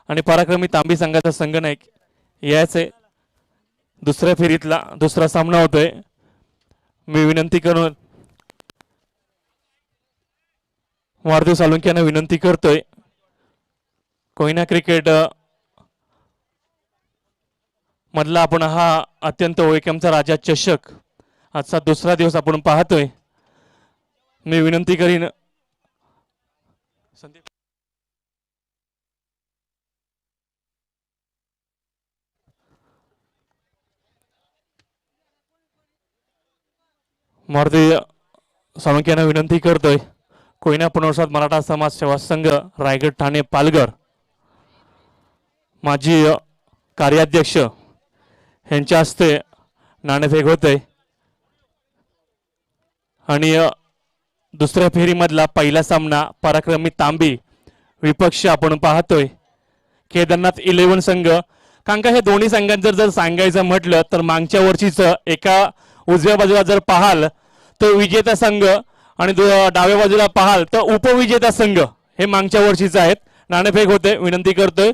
आणि पराक्रमी तांबी संघाचा संघनायक याचे दुसऱ्या फेरीतला दुसरा सामना होतोय. मी विनंती करून वाढदिवस सालुंक्यांना विनंती करतोय कोयना क्रिकेट मधला आपण हा अत्यंत ओळखीचा राजा चषक आजचा दुसरा दिवस आपण पाहतोय. मी विनंती करीन संदीप मारुती साळुंक्यांना विनंती करतोय कोयना पुनर्वसन मराठा समाज सेवा संघ रायगड ठाणे पालघर माजी कार्याध्यक्ष यांच्या हस्ते नाणेफेक होते. आणि दुसऱ्या फेरीमधला पहिला सामना पराक्रमी तांबी विपक्ष आपण पाहतोय केदारनाथ 11 संघ. कारण का हे दोन्ही संघांचं जर सांगायचं म्हटलं तर मागच्या वर्षीचं एका उजव्या बाजूला जर पाहाल तर विजेता संघ आणि डाव्या बाजूला पाहाल तर उपविजेता संघ हे मागच्या वर्षीचे आहेत. नाणेफेक होते. विनंती करतोय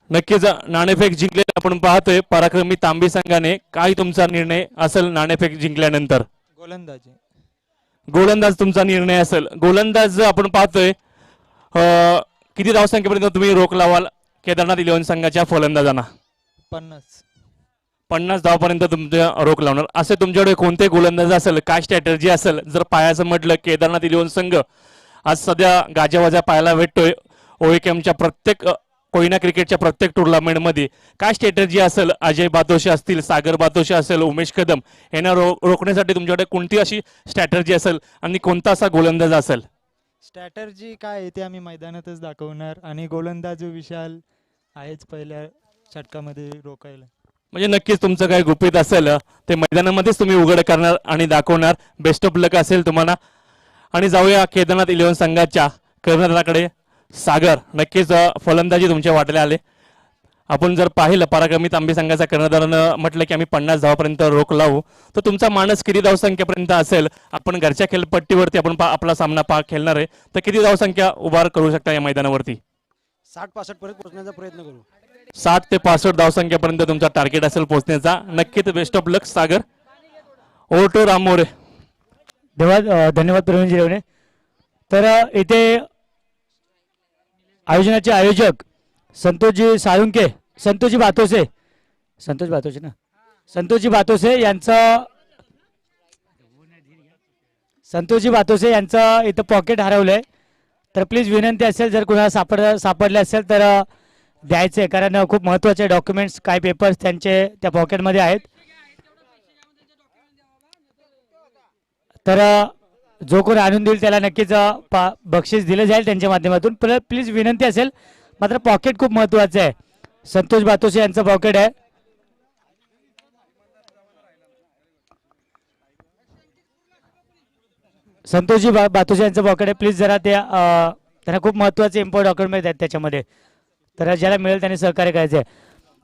नक्कीच नाणेफेक जिंकलेला आपण पाहतोय पराक्रमी तांबी संघाने. काय तुमचा निर्णय असेल नाणेफेक जिंकल्यानंतर? गोलंदाजी. गोलंदाज तुमचा निर्णय असेल. गोलंदाज आपण पाहतोय किती धावसंख्येपर्यंत तुम्ही रोख लावाल केदारनाथ इलेव्हन संघाच्या फलंदाजांना? 50. 50 धावापर्यंत तुमच्या रोख लावणार. असे तुमच्याकडे कोणते गोलंदाज असेल, काय स्ट्रॅटर्जी असेल? जर पायाचं म्हटलं केदारनाथ इलेव्हन संघ आज सध्या गाजावाजा पाहायला भेटतोय ओएकेएमच्या प्रत्येक कोयना क्रिकेटच्या प्रत्येक टुर्नामेंटमध्ये. काय स्ट्रॅटर्जी असेल? अजय बातोशे असतील, सागर बातोशे असेल, उमेश कदम यांना रोखण्यासाठी तुमच्याकडे कोणती अशी स्ट्रॅटर्जी असेल आणि कोणता असा गोलंदाज असेल? स्ट्रॅटर्जी काय आहे ते आम्ही मैदानातच दाखवणार आणि गोलंदाज विशाल आहेच पहिल्या षटकामध्ये रोखायला. म्हणजे नक्कीच तुमचं काय गुपित असेल ते मैदानामध्येच तुम्ही उघड करणार आणि दाखवणार. बेस्ट ऑफ लक असेल तुम्हाला. आणि जाऊया केदारनाथ इलेव्हन संघाच्या कर्णधाराकडे. सागर, नक्कीच फलंदाजी तुमच्या वाट्याला आले. आपण जर पाहिलं पराक्रमी तांबे संघाचा कर्णधारानं म्हटलं की आम्ही 50 धावापर्यंत रोख लावू, तर तुमचा मानस किती धावसंख्येपर्यंत असेल? आपण घरच्या खेळपट्टीवरती आपण आपला सामना खेळणार आहे, तर किती धावसंख्या उभार करू शकता या मैदानावरती? 60-65 पर्यंत पोहोचण्याचा प्रयत्न करू. 60 ते 65 धावसंख्येपर्यंत तुमचा टार्गेट असेल पोहोचण्याचा. नक्कीच best of luck Sagar. Over to Ram More. धन्यवाद प्रवीणजी रेवणे. तर इथे आयोजनाचे आयोजक संतोषजी साळुंके, संतोषजी बातोसे यांचं इथं पॉकेट हरवलंय. तर प्लीज विनंती असेल जर कुणाला सापडले असेल तर द्यायचे, कारण खूप महत्त्वाचे डॉक्युमेंट्स काय पेपर्स त्यांचे त्या पॉकेटमध्ये आहेत. तर जो कोणी आणून देईल त्याला नक्कीच बक्षीस दिलं जाईल त्यांच्या माध्यमातून. प्लीज विनंती असेल, मात्र पॉकेट खूप महत्त्वाचं आहे. संतोष बातोसे यांचं पॉकेट आहे. संतोषजी बातोसे यांचं पॉकेट आहे. प्लीज जरा त्या त्यांना खूप महत्त्वाचे इम्पॉर्टंट डॉक्युमेंट आहेत त्याच्यामध्ये, तर ज्याला मिळेल त्यांनी सहकार्य करायचं आहे.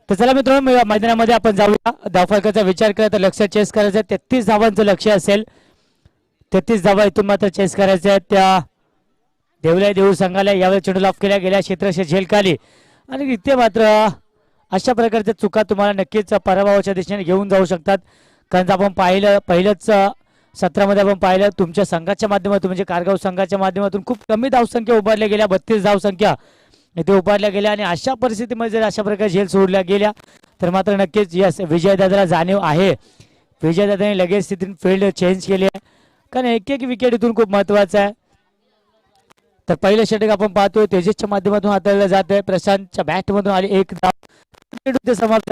तर चला मित्रांनो, मैदानामध्ये आपण जाऊया. धावफलकाचा विचार केला तर लक्ष चेस करायचं आहे. 33 धावांचं लक्ष असेल. 33 धावा इथून मात्र चेस करायच्या आहेत त्या देवलाई देऊळ संघाला. यावेळी चेंडू ऑफ केल्या गेल्या क्षेत्रक्षे झेलखाली आणि इथे मात्र अशा प्रकारच्या चुका तुम्हाला नक्कीच पराभवाच्या दिशेने घेऊन जाऊ शकतात. कारण आपण पाहिलं पहिल्याच सत्रामध्ये आपण पाहिलं तुमच्या संघाच्या माध्यमातून म्हणजे कारगाव संघाच्या माध्यमातून खूप कमी धावसंख्या उभारल्या गेल्या. 32 धावसंख्या इथे उभारल्या गेल्या आणि अशा परिस्थितीमध्ये जर अशा प्रकारे झेल सोडल्या गेल्या तर मात्र नक्कीच यस विजयदादाला जाणीव आहे. विजयदादाने लगेच तिथून फील्ड चेंज केली आहे, कारण एक एक विकेट इथून खूप महत्वाचा आहे. तर पहिलं षटक आपण पाहतोय तेजसच्या माध्यमातून हाताळलं जात आहे. प्रशांतच्या बॅट मधून आली एक धाव. समाप्त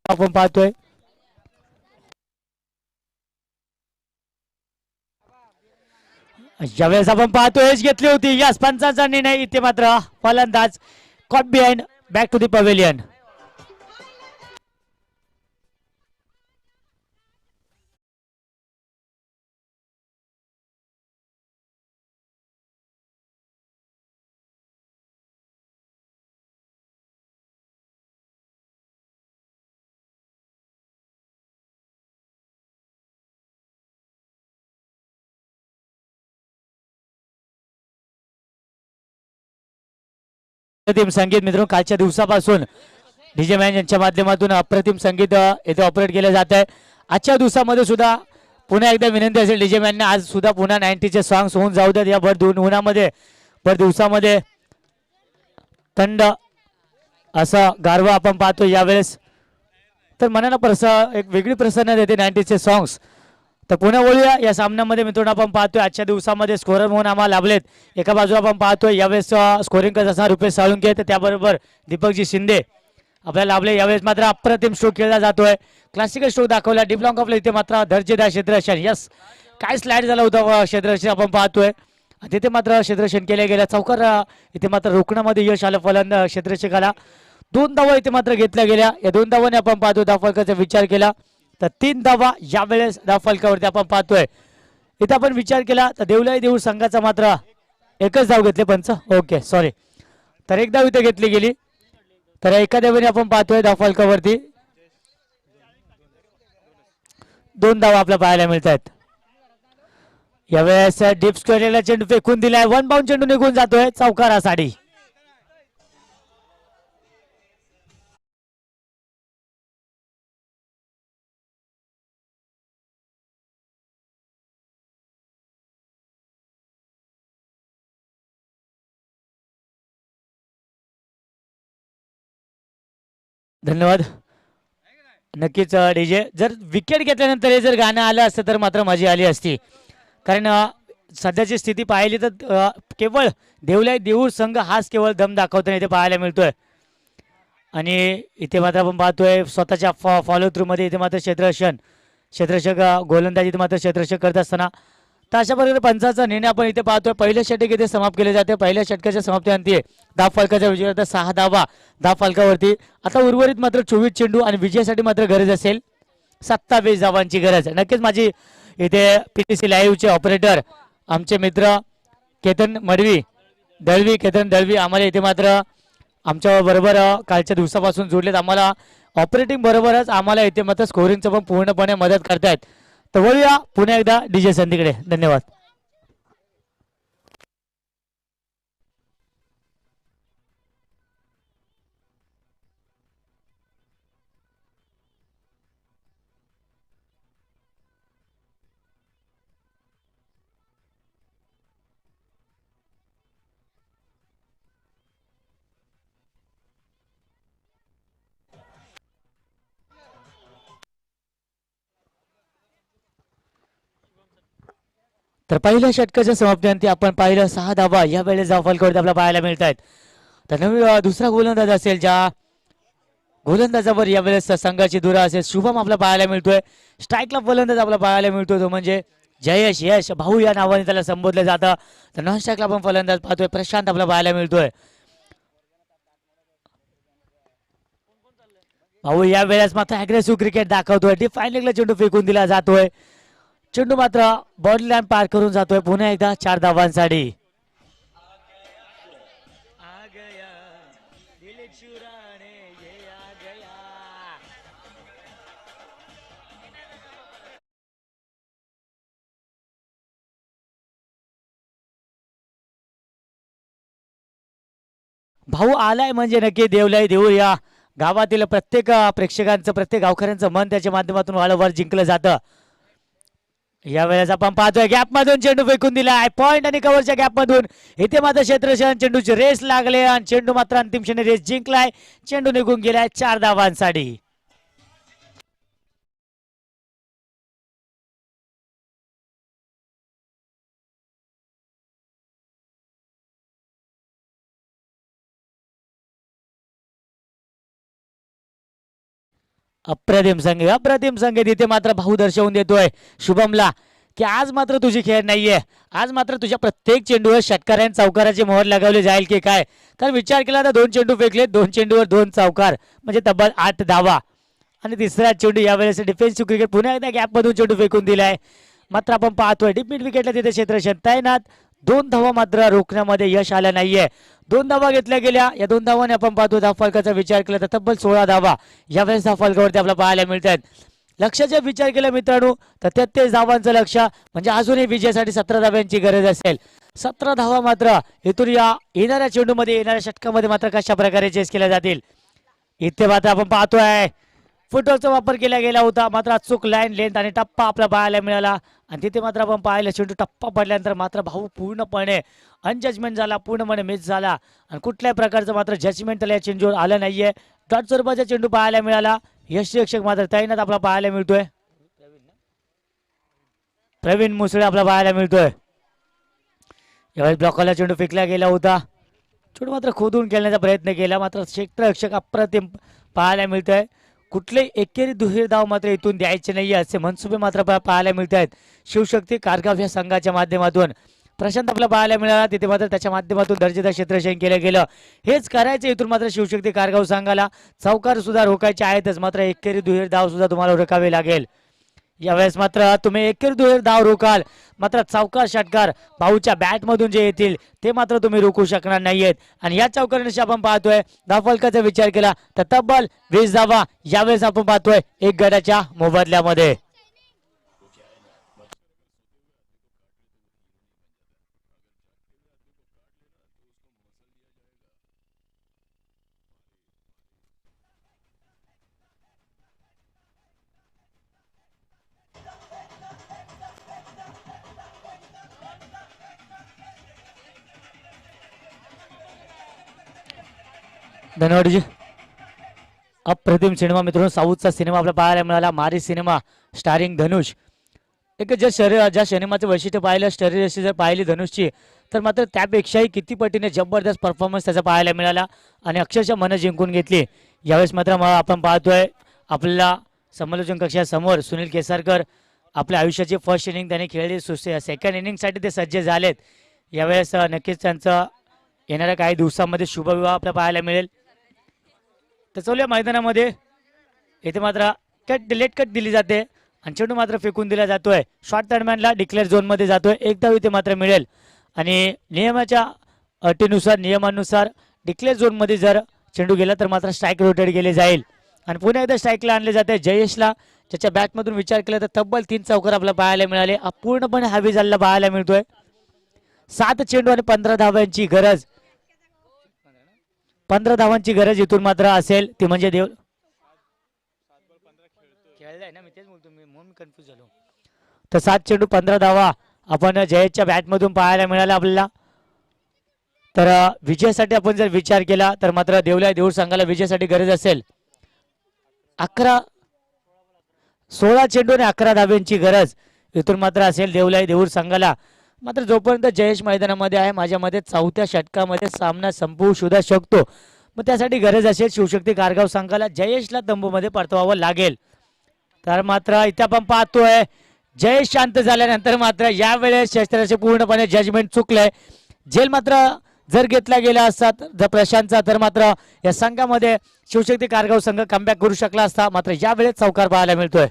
आपण पाहतोय ज्यावेळेस आपण पाहतोय घेतली होती यस पंचांचा निर्णय. इथे मात्र फलंदाज caught behind back to the pavilion. अप्रतिम संगीत मित्रांनो, कालच्या दिवसापासून डीजे मॅन यांच्या माध्यमातून अप्रतिम संगीत येथे ऑपरेट केलं जात आहे. आजच्या दिवसामध्ये सुद्धा पुन्हा एकदा विनंती असेल डीजे मॅनने आज सुद्धा पुन्हा 90चे सॉंग्स होऊन जाऊ द्यात. या भर उन्हामध्ये भर दिवसामध्ये थंड असा गारवा आपण पाहतो यावेळेस, तर मनाला एक वेगळी प्रसन्नता देते 90चे सॉंग्स. तर पुन्हा बोलूया या सामन्यामध्ये मित्रांनो. आपण पाहतोय आजच्या दिवसामध्ये स्कोरर म्हणून आम्हाला लाभलेत. एका बाजूला आपण पाहतोय यावेळेस स्कोरिंग करत असताना रुपेश साळुंके, तर त्याबरोबर दीपकजी शिंदे आपल्याला लाभले. यावेळेस मात्र अप्रतिम स्ट्रोक खेळला जातोय. क्लासिकल स्ट्रोक दाखवला डीप लॉंग ऑफला. इथे मात्र दर्जेदार क्षेत्ररक्षण यस काय स्लाइड झाला होता क्षेत्ररक्षण आपण पाहतोय. तिथे मात्र क्षेत्ररक्षण केल्या गेल्या चौकार. इथे मात्र रोखण्यामध्ये यश आलं फलंदाज क्षेत्ररक्षकाला. 2 धावा इथे मात्र घेतल्या गेल्या. या 2 धावांनी आपण पाहतो धावफलकाचा विचार केला तर 3 धावा यावेळेस धावफलकावरती आपण पाहतोय. इथे आपण विचार केला तर देवलाई देऊळ संघाचा मात्र एकच धाव घेतले पंच. Okay sorry. तर एक धाव इथे घेतली गेली. तर एका धावेने आपण पाहतोय धावफलकावरती 2 धावा आपल्याला पाहायला मिळत आहेत. यावेळेस डीप स्क्वेअरला चेंडू फेकून दिलाय. 1 बाउंड चेंडू निघून जातोय चौकारासाठी. धन्यवाद. नक्कीच डीजे जर विकेट घेतल्यानंतर हे जर गाणं आलं असतं तर मात्र मजा आली असती. कारण सध्याची स्थिती पाहिली तर केवळ देवलाई देऊळ संघ हाच केवळ दम दाखवताना इथे पाहायला मिळतोय. आणि इथे मात्र आपण पाहतोय स्वतःच्या फॉलो थ्रू मध्ये इथे मात्र क्षेत्ररक्षक गोलंदाजी मात्र क्षेत्ररक्षक करत असताना तर अशा प्रकारे पंचाचा निर्णय आपण इथे पाहतोय. पहिलं षटक इथे समाप्त केले जाते. पहिल्या षटकाच्या समाप्तीनंतर धाव फलकाच्या विजयानंतर 6 धावा धाव फलकावरती. आता उर्वरित मात्र 24 चेंडू आणि विजयासाठी मात्र गरज असेल 27 धावांची गरज. नक्कीच माझी इथे PTC लाईव्हचे ऑपरेटर आमचे मित्र केतन दळवी आम्हाला इथे मात्र आमच्या बरोबर कालच्या दिवसापासून जोडलेत. आम्हाला ऑपरेटिंग बरोबरच आम्हाला इथे मात्र स्कोरिंगचं पण पूर्णपणे मदत करतायत. तर वळूया पुन्हा एकदा डीजे संधीकडे. धन्यवाद. तर पहिल्या षटकाच्या समाप्तीनंतर आपण पाहिलं 6 धावा या वेळेस धाव फलकावरती आपल्याला पाहायला मिळत आहेत. तर नवीन दुसरा गोलंदाज असेल ज्या गोलंदाजावर यावेळेस संघाची धुरा असेल शुभम आपल्याला पाहायला मिळतोय. स्ट्राईकला फलंदाज आपल्याला पाहायला मिळतोय तो म्हणजे यश भाऊ या नावाने त्याला संबोधलं जातं. तर नॉन स्ट्राईकला आपण फलंदाज पाहतोय प्रशांत आपल्याला पाहायला मिळतोय. भाऊ या वेळेस मात्र अग्रेसिव्ह क्रिकेट दाखवतोय. डिफाईन चेंडू फेकून दिला जातोय. चेंडू मात्र बॉडी लाईन पार करून जातोय पुन्हा एकदा 4 धावांसाठी. भाऊ आलाय म्हणजे नक्की देवलाई देऊळ या गावातील प्रत्येक प्रेक्षकांचं प्रत्येक गावकऱ्यांचं मन त्याच्या माध्यमातून वारंवार जिंकलं जातं. यावेळेस आपण पाहतोय गॅप मधून चेंडू फेकून दिलाय. पॉइंट आणि कव्हरच्या गॅप मधून इथे मात्र क्षेत्ररक्षण चेंडूची रेस लागले आणि चेंडू मात्र अंतिम क्षणी रेस जिंकलाय. चेंडू निघून गेलाय 4 धावांसाठी. अप्रतिम संघ तिथे मात्र भाऊ दर्शवून देतोय शुभमला की आज मात्र तुझी खेळ नाहीये. आज मात्र तुझ्या प्रत्येक चेंडूवर षटकार आणि चौकाराची मोहर लगावली जाईल की काय. कारण विचार केला तर 2 चेंडू फेकले 2 चेंडूवर 2 चौकार म्हणजे तब्बल 8 धावा. आणि तिसरा चेंडू यावेळेस डिफेन्सिव्ह क्रिकेट पुन्हा एकदा गॅप मधून चेंडू फेकून दिलाय. मात्र आपण पाहतोय डीप मिड विकेटला तिथे क्षेत्ररक्षण तैनात. 2 धावा मात्र रोखण्यामध्ये यश आलं नाहीये. 2 धावा घेतल्या गेल्या. या 2 धावांनी आपण पाहतो धाव फलकाचा विचार केला तर तब्बल 16 धावा यावेळेस धाव फलकावरती आपल्याला पाहायला मिळत आहेत. लक्षाचा विचार केला मित्रांनो तर 33 धावांचं लक्ष म्हणजे अजूनही विजयासाठी 17 धाव्यांची गरज असेल. 17 धावा मात्र इथून या येणाऱ्या चेंडूमध्ये येणाऱ्या षटकामध्ये मात्र कशा प्रकारे चेस केल्या जातील. इथे मात्र आपण पाहतोय फुटबॉलचा वापर केला गेला होता मात्र अचूक लाईन लेंथ आणि टप्पा आपला पाहायला मिळाला. आणि तिथे मात्र आपण पाहिलं चेंडू टप्पा पडल्यानंतर मात्र भाऊ पूर्णपणे अनजजमेंट झाला पूर्णपणे मिस झाला आणि कुठल्याही प्रकारचं मात्र जजमेंट त्याला या चेंडूवर आलं नाहीये. डॉट स्वरूपाचा चेंडू पाहायला मिळाला. यष्टीरक्षक मात्र तैनात आपला पाहायला मिळतोय. प्रवीण मुसळे आपला पाहायला मिळतोय. यावेळी ब्लॉकला चेंडू फेकला गेला होता. चेंडू मात्र खोदून खेळण्याचा प्रयत्न केला मात्र क्षेत्ररक्षक अप्रतिम पाहायला मिळतोय. कुठले एकेरी दुहेरी धाव मात्र इथून द्यायचे नाही असे मनसुबे मात्र पाहायला मिळत आहेत. शिवशक्ती कारगाव या संघाच्या माध्यमातून प्रशांत आपला पाहायला मिळाला. तिथे मात्र त्याच्या माध्यमातून दर्जेदार क्षेत्ररक्षण केलं गेलं. हेच करायचं इथून मात्र शिवशक्ती कारगाव संघाला चौकार सुद्धा रोखायचे आहेतच मात्र एकेरी दुहेरी धाव सुद्धा तुम्हाला रोखावे लागेल. यावेळेस मात्र तुम्ही एकेरी दुहेरी धाव रोखाल मात्र चौकार षटकार भाऊच्या बॅट मधून जे येतील ते मात्र तुम्ही रोखू शकणार नाहीयेत. आणि या चौकारांशी आपण पाहतोय धाव फलकाचा विचार केला तर तब्बल 20 धावा यावेळेस आपण पाहतोय 1 गटाच्या मोबदल्यामध्ये. धन्यवाद जी. अप्रतिम सिनेमा मित्रांनो, साऊथचा सिनेमा आपल्याला पाहायला मिळाला, मारी सिनेमा स्टारिंग धनुष. एक ज्या सिनेमाचं वैशिष्ट्य पाहिलं, शरीरयष्टी जर पाहिली धनुषची, तर मात्र त्यापेक्षाही किती पटीने जबरदस्त परफॉर्मन्स त्याचा पाहायला मिळाला आणि अक्षरशः मन जिंकून घेतली. यावेळेस मात्र आपण पाहतोय आपल्याला समालोचन कक्षासमोर सुनील केसरकर आपल्या आयुष्याची फर्स्ट इनिंग त्यांनी खेळली, सेकंड इनिंगसाठी ते सज्ज झालेत. यावेळेस नक्कीच त्यांचं येणाऱ्या काही दिवसांमध्ये शुभविवाह आपल्याला पाहायला मिळेल. तसवल्या मैदानामध्ये इथे मात्र लेट कट दिली जाते आणि चेंडू मात्र फेकून दिला जातोय. शॉर्ट दरम्यानला डिक्लेअर झोनमध्ये जातोय, एक धाव इथे मात्र मिळेल आणि नियमाच्या अटीनुसार नियमानुसार डिक्लेअर झोनमध्ये जर चेंडू गेला तर मात्र स्ट्राईक रोटेट केले जाईल आणि पुन्हा एकदा स्ट्राईकला आणले जाते. जयेशला ज्याच्या बॅटमधून विचार केला तर तब्बल 3 चौकार आपल्याला पाहायला मिळाले. पूर्णपणे हवी झालेला पाहायला मिळतोय. 7 चेंडू आणि 15 धावांची गरज, 15 धावांची गरज इथून मात्र असेल ती म्हणजे देव खेळलाय ना, मी तेच बोलतो, मी म्हणून कन्फ्यूज झालो. तर 7 चेंडू 15 धावा आपण जयेशच्या बॅटमधून पाहायला मिळाला आपल्याला. तर विजयासाठी आपण जर विचार केला तर मात्र देऊळ संघाला विजयासाठी गरज असेल 16 चेंडू आणि 11 धाव्यांची गरज इथून मात्र असेल देऊळ संघाला. मात्र जोपर्यंत जयेश मैदानामध्ये आहे, माझ्या मध्ये 4थ्या षटकामध्ये सामना संपवू सुद्धा शकतो. मग त्यासाठी गरज असेल शिवशक्ती कारगाव संघाला जयेशला तंबूमध्ये परतवावं लागेल. तर मात्र इथे आपण पाहतोय जयेश शांत झाल्यानंतर मात्र यावेळेस शस्त्राचे पूर्णपणे जजमेंट चुकलंय. जेल मात्र जर घेतला गेला असता जर प्रशांतचा तर मात्र या संघामध्ये शिवशक्ती कारगाव संघ कमबॅक करू शकला असता. मात्र यावेळेस चौकार पाहायला मिळतोय.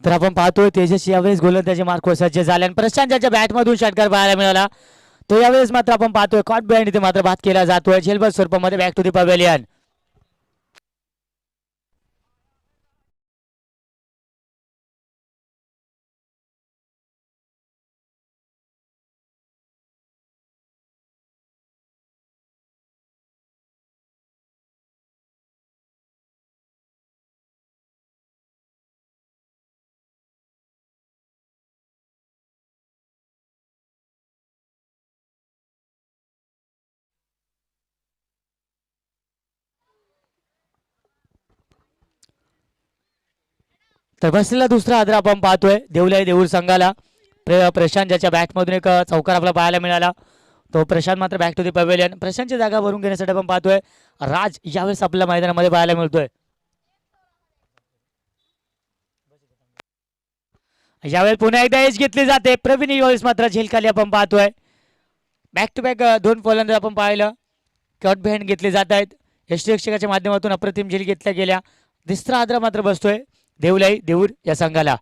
तर आपण पाहतोय तेजस यावेळेस गोलंदाजी मार्कवर सज्ज झाले आणि प्रशांत ज्याच्या बॅटमधून षटकार पाहायला मिळाला तो यावेळेस मात्र आपण पाहतोय कॉट बिहाइंड इथे मात्र बाद केला जातोय झेलबल स्वरूपामध्ये. Back to the pavilion. तर बसलेला दुसरा आदर आपण पाहतोय देऊळ संघाला. प्रशांत ज्याच्या बॅटमधून एक चौकार आपल्याला पाहायला मिळाला तो प्रशांत मात्र बॅक टू दी पवेलियन. प्रशांतची जागा भरून घेण्यासाठी आपण पाहतोय राज यावेळेस आपल्या मैदानामध्ये पाहायला मिळतोय. यावेळेस पुन्हा एकदा एज घेतली जाते. प्रवीण यावेळेस मात्र झेलखाली आपण पाहतोय. बॅक टू बॅक 2 फलंदाज आपण पाहिलं कट बिहाइंड घेतले जात आहेत. यष्टीरक्षकाच्या माध्यमातून अप्रतिम झेल घेतल्या गेल्या. तिसरा आदर मात्र बसतोय देऊळ या संघाला.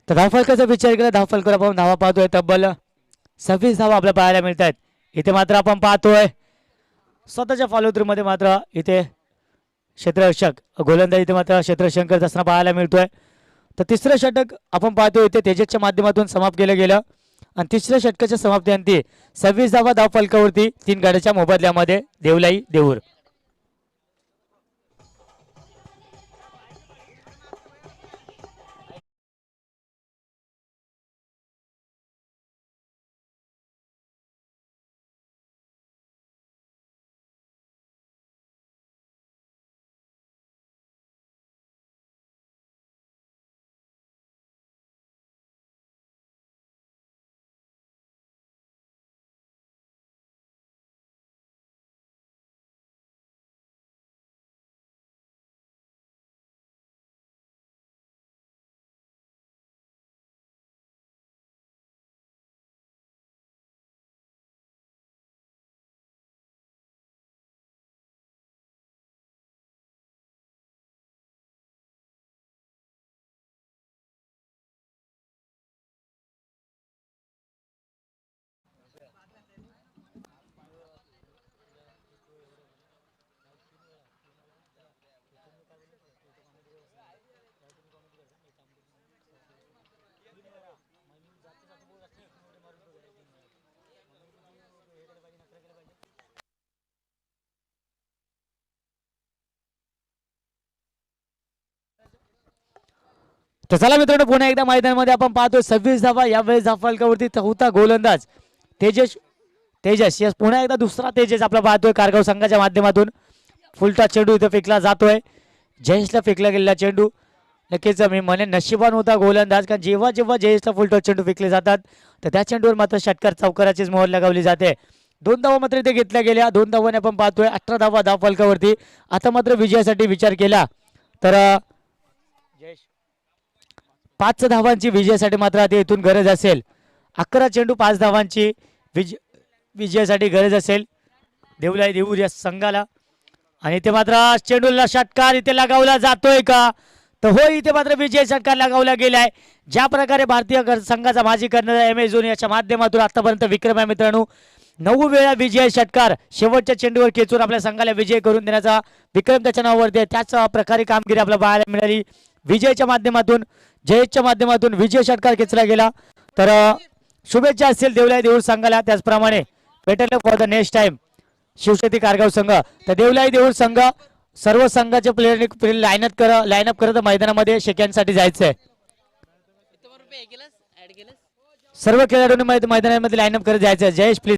तर धावफलकाचा विचार केला धावफलकर आपण धावा पाहतोय तब्बल 26 धावा आपल्याला पाहायला मिळत आहेत. इथे मात्र आपण पाहतोय स्वतःच्या फॉलो थ्रू मध्ये मात्र इथे क्षेत्ररक्षक गोलंदाज इथे मात्र क्षेत्रशंकर असताना पाहायला मिळतोय. तर तिसरं षटक आपण पाहतोय इथे तेजसच्या माध्यमातून समाप्त केलं गेलं आणि तिसऱ्या षटकाच्या समाप्तीअंती 26 धावा धावफलकावरती 3 गाड्याच्या मोबदल्यामध्ये देऊळ. तर चला मित्रांनो पुन्हा एकदा मैदानामध्ये आपण पाहतोय 26 धावा यावेळेस धाव फलकावरती चौथा गोलंदाज तेजस यस पुन्हा एकदा दुसरा तेजस आपला पाहतोय कारगाव संघाच्या माध्यमातून फुलटा चेंडू इथं फेकला जातोय जयेशला फेकला गेलेला चेंडू नक्कीच मी म्हणेन नशिबान होता गोलंदाज कारण जेव्हा जेव्हा जयेशला फुलटा चेंडू फेकले जातात तर त्या चेंडूवर मात्र षटकार चौकाराचीच मोहर लगावली जाते 2 धावा मात्र इथे घेतल्या गेल्या 2 धावाने आपण पाहतोय 18 धावा धाव फलकावरती आता मात्र विजयासाठी विचार केला तर 5 धावांची विजयासाठी मात्र आता इथून गरज असेल 11 चेंडू 5 धावांची विजयासाठी गरज असेल देऊला देऊ या संघाला आणि इथे मात्र चेंडूला षटकार इथे लगावला जातोय का तर हो इथे मात्र विजय षटकार लगावला गेलाय ज्या प्रकारे भारतीय संघाचा माजी कर्णधार एम एस धोनी याच्या माध्यमातून आतापर्यंत विक्रम आहे मित्रांनो 9 वेळा विजय षटकार शेवटच्या चेंडूवर खेचून आपल्या संघाला विजय करून देण्याचा विक्रम त्याच्या नावावरती आहे त्याच प्रकारे कामगिरी आपल्याला पाहायला मिळाली विजयच्या माध्यमातून जयेशच्या माध्यमातून विजय षटकार खेचला गेला तर शुभेच्छा असतील देवलाई देऊळ संघाला त्याचप्रमाणे better for the next time Shivshakti Kargaon संघ तर देवलाई देऊळ संघ सर्व संघाचे प्लेअरने लाईनअप करत मैदानामध्ये शेक्यांसाठी जायचंय सर्व खेळाडूंनी मैदानामध्ये लाईनअप करत जायचं जयेश प्लीज